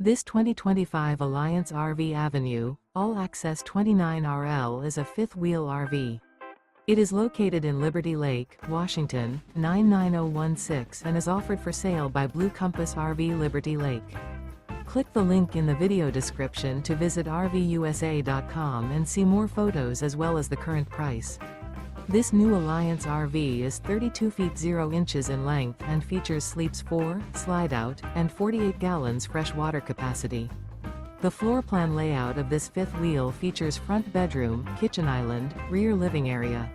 This 2025 Alliance RV Avenue, all-access 29RL is a fifth-wheel RV. It is located in Liberty Lake, Washington, 99016 and is offered for sale by Blue Compass RV Liberty Lake. Click the link in the video description to visit RVUSA.com and see more photos as well as the current price. This new Alliance RV is 32 feet 0 inches in length and features sleeps 4, slide-out, and 48 gallons fresh water capacity. The floor plan layout of this fifth wheel features front bedroom, kitchen island, rear living area.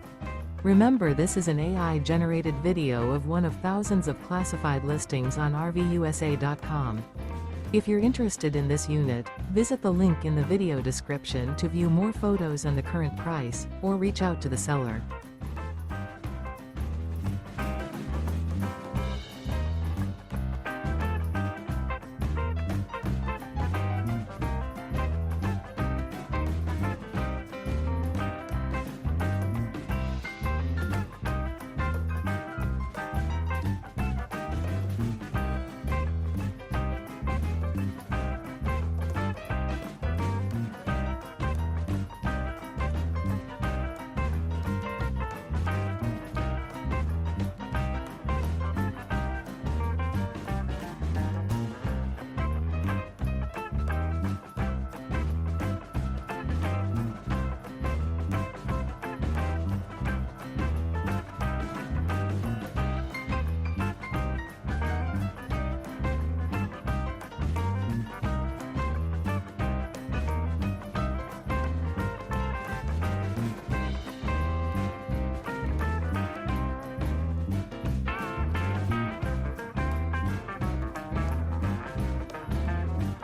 Remember, this is an AI-generated video of one of thousands of classified listings on RVUSA.com. If you're interested in this unit, visit the link in the video description to view more photos and the current price, or reach out to the seller.